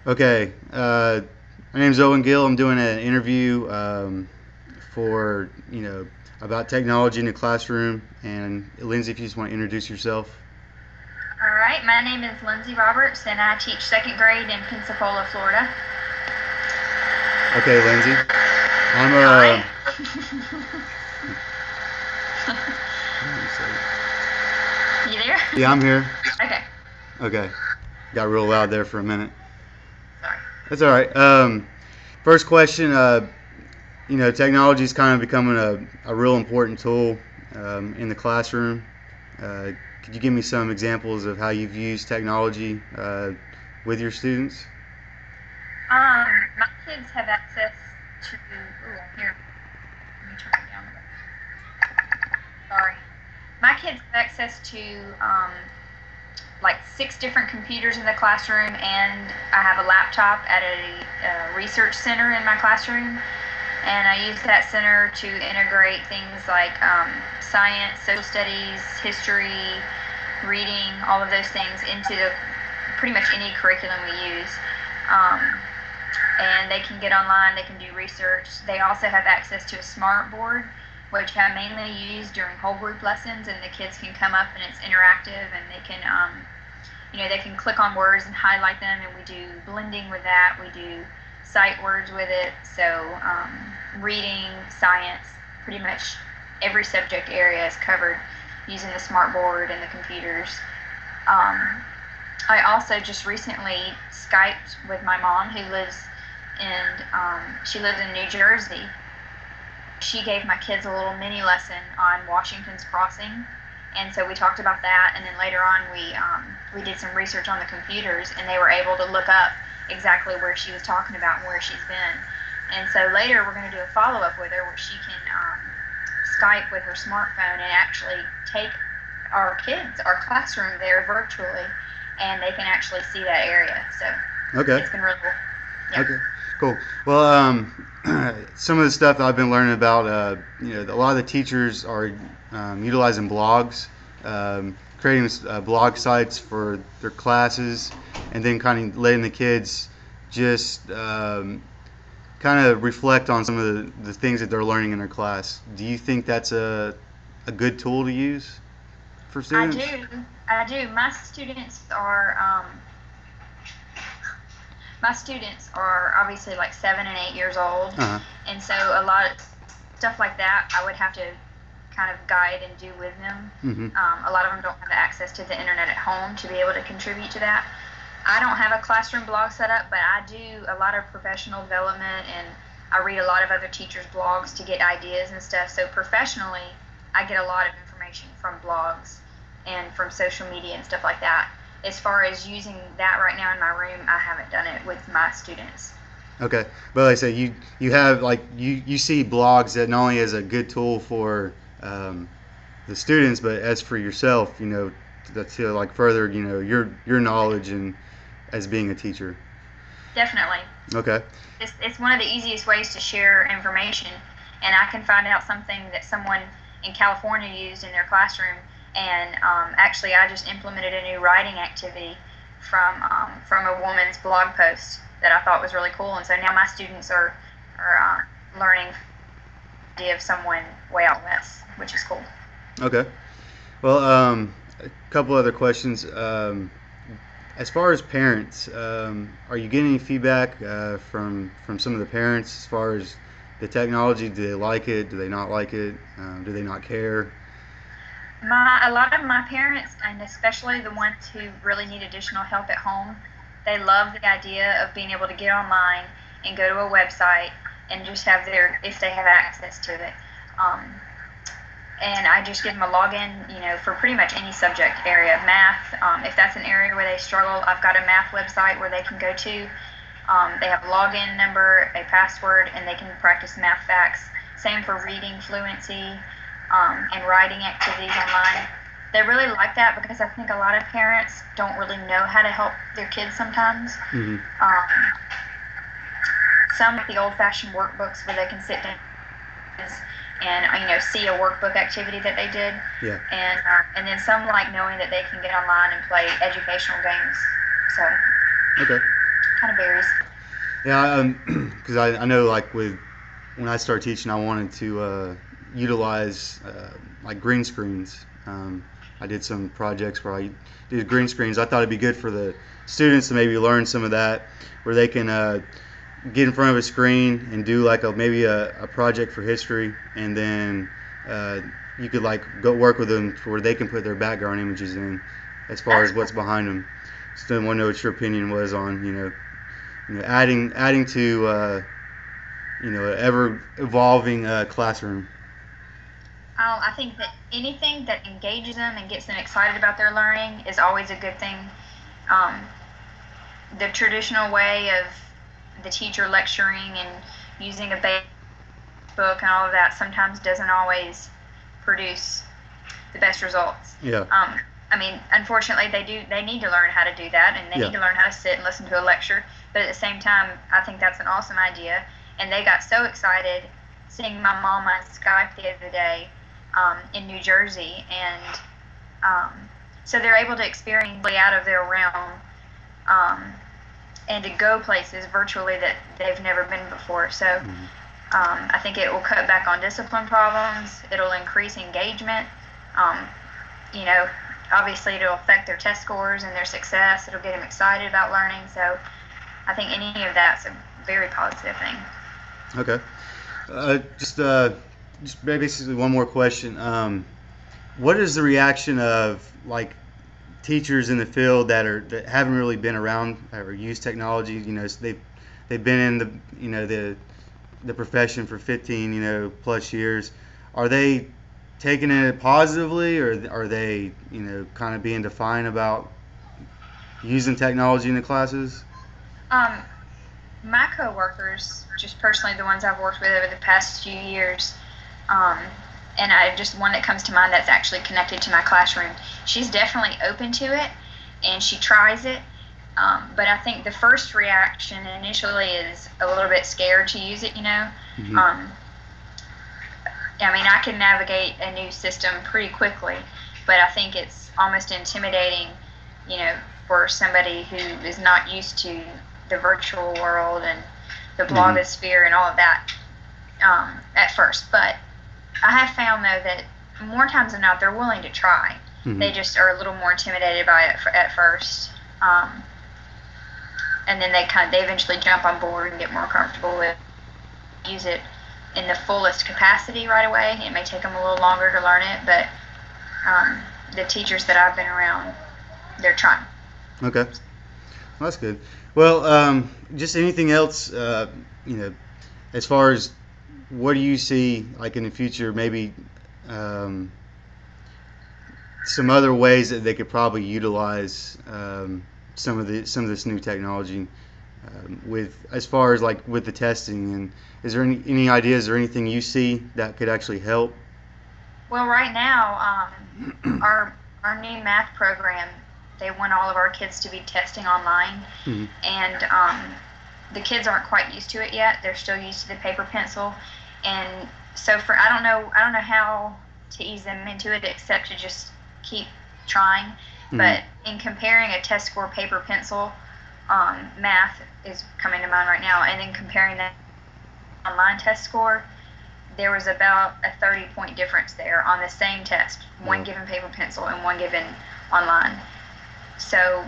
Okay. My name's Owen Gill. I'm doing an interview for about technology in the classroom. And Lindsay, if you just want to introduce yourself. All right, my name is Lindsey Roberts, and I teach second grade in Pensacola, Florida. Okay, Lindsay. I'm Hi. You there? Yeah, I'm here. Okay. Okay. Got real loud there for a minute. Sorry. That's all right. First question. Technology is kind of becoming a real important tool in the classroom. Uh, could you give me some examples of how you've used technology with your students? My kids have access to. Ooh, here. Let me turn it down a bit. Sorry. My kids have access to like 6 different computers in the classroom, and I have a laptop at a research center in my classroom. And I use that center to integrate things like science, social studies, history, reading, all of those things into pretty much any curriculum we use. Um, and they can get online, they can do research. They also have access to a smart board, which I mainly use during whole group lessons, and the kids can come up and it's interactive, and they can they can click on words and highlight them, and we do blending with that. We do sight words with it. So reading, science, pretty much every subject area is covered using the smart board and the computers. Um, I also just recently Skyped with my mom, who lives she lives in New Jersey. She gave my kids a little mini lesson on Washington's Crossing, and so we talked about that. And then later on, we did some research on the computers, and they were able to look up exactly where she was talking about and where she's been. And so later, we're going to do a follow up with her where she can Skype with her smartphone and actually take our kids, our classroom there virtually, and they can actually see that area. So Okay. it's been really cool. Yeah. Okay. Cool. Well, some of the stuff that I've been learning about, a lot of the teachers are utilizing blogs, creating blog sites for their classes, and then kind of letting the kids just kind of reflect on some of the things that they're learning in their class. Do you think that's a good tool to use for I students? do. I do. My students are obviously like 7 and 8 years old, Uh huh. and so a lot of stuff like that I would have to kind of guide and do with them. Mm-hmm. A lot of them don't have access to the internet at home to be able to contribute to that. I don't have a classroom blog set up, but I do a lot of professional development, and I read a lot of other teachers' blogs to get ideas and stuff. So professionally, I get a lot of information from blogs and from social media and stuff like that. As far as using that right now in my room, I haven't done it with my students. Okay, but like I say, you have like you see blogs that not only as a good tool for the students, but as for yourself, to like further, your knowledge and as being a teacher. Definitely. Okay. It's one of the easiest ways to share information, and I can find out something that someone in California used in their classroom. And actually, I just implemented a new writing activity from a woman's blog post that I thought was really cool. And so now my students are learning the idea of someone way out west, which is cool. Okay. Well, a couple other questions. As far as parents, are you getting any feedback from some of the parents as far as the technology? Do they like it? Do they not like it? Do they not care? A lot of my parents, and especially the ones who really need additional help at home, they love the idea of being able to get online and go to a website and just have if they have access to it. Um, and I just give them a login, for pretty much any subject area. Math, if that's an area where they struggle, I've got a math website where they can go to. They have a login number, a password, and they can practice math facts. Same for reading fluency and writing activities online. They really like that because I think a lot of parents don't really know how to help their kids sometimes. Mm-hmm. Um, some like the old-fashioned workbooks where they can sit down and see a workbook activity that they did, Yeah. and then some like knowing that they can get online and play educational games. So Okay. kind of varies. Yeah, because I know like when I started teaching, I wanted to utilize like green screens. I did some projects where I did green screens. I thought it'd be good for the students to maybe learn some of that, where they can get in front of a screen and do like maybe a project for history, and then uh, you could like go work with them for where they can put their background images in, as far as what's behind them. So I want to know what your opinion was on adding to ever evolving classroom. I think that anything that engages them and gets them excited about their learning is always a good thing. Um, the traditional way of the teacher lecturing and using a book and all of that sometimes doesn't always produce the best results. Yeah. I mean, unfortunately, they need to learn how to do that, and they Yeah. need to learn how to sit and listen to a lecture. But at the same time, I think that's an awesome idea. And they got so excited seeing my mom on Skype the other day in New Jersey, and so they're able to experience out of their realm um, and to go places virtually that they've never been before. So I think it will cut back on discipline problems. It'll increase engagement. Um, you know, obviously it'll affect their test scores and their success. It'll get them excited about learning. So I think any of that's a very positive thing. Okay. Just basically one more question. What is the reaction of like teachers in the field that haven't really been around or used technology? So they've been in the profession for 15 plus years. Are they taking it positively, or are they kind of being defiant about using technology in the classes? Um, my coworkers, just personally the ones I've worked with over the past few years, um, and I just one that comes to mind that's actually connected to my classroom. She's definitely open to it, and she tries it. But I think the first reaction initially is a little bit scared to use it. Mm-hmm. I mean, I can navigate a new system pretty quickly, but I think it's almost intimidating, for somebody who is not used to the virtual world and the blogosphere and all of that at first. But I have found, though, that more times than not, they're willing to try. Mm-hmm. They just are a little more intimidated by it at first. And then they eventually jump on board and get more comfortable with use it in the fullest capacity right away. It may take them a little longer to learn it, but the teachers that I've been around, they're trying. Okay, well, that's good. Well, just anything else, as far as what do you see like in the future, maybe um, some other ways that they could probably utilize some of this new technology with as far as like with the testing, and is there any ideas or anything you see that could actually help? Well, right now, our new math program, they want all of our kids to be testing online, Mm-hmm. and the kids aren't quite used to it yet. They're still used to the paper pencil, and so I don't know how to ease them into it except to just keep trying. Mm-hmm. But in comparing a test score paper pencil, math is coming to mind right now, and then comparing that online test score, there was about a 30-point difference there on the same test, one given paper pencil and one given online. So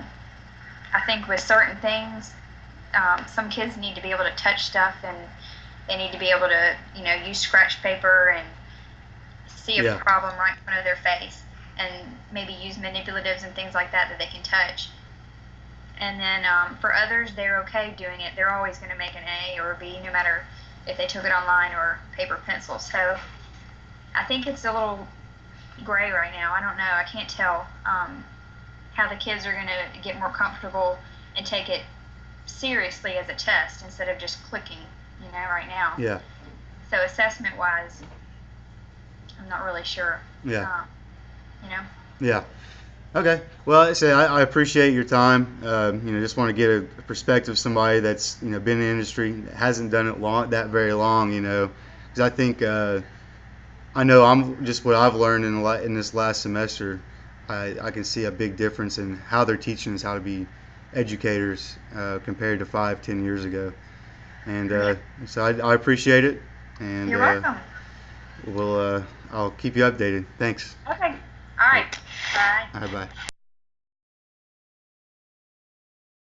I think with certain things, some kids need to be able to touch stuff, and they need to be able to, use scratch paper and see a problem right in front of their face, and maybe use manipulatives and things like that they can touch. And then for others, they're okay doing it. They're always going to make an A or a B, no matter if they took it online or paper pencil. So I think it's a little gray right now. I don't know. I can't tell how the kids are going to get more comfortable and take it seriously as a test instead of just clicking, right now. Yeah. So assessment-wise, I'm not really sure. Yeah. You know? Yeah. Okay. Well, I appreciate your time. Just want to get a perspective of somebody that's been in the industry, hasn't done it that very long. Because I think I know I'm just what I've learned in this last semester. I can see a big difference in how they're teaching us how to be educators compared to 5, 10 years ago. And Yeah. so I appreciate it, and You're welcome. I'll keep you updated. Thanks. Okay. All right. Bye. All right, bye.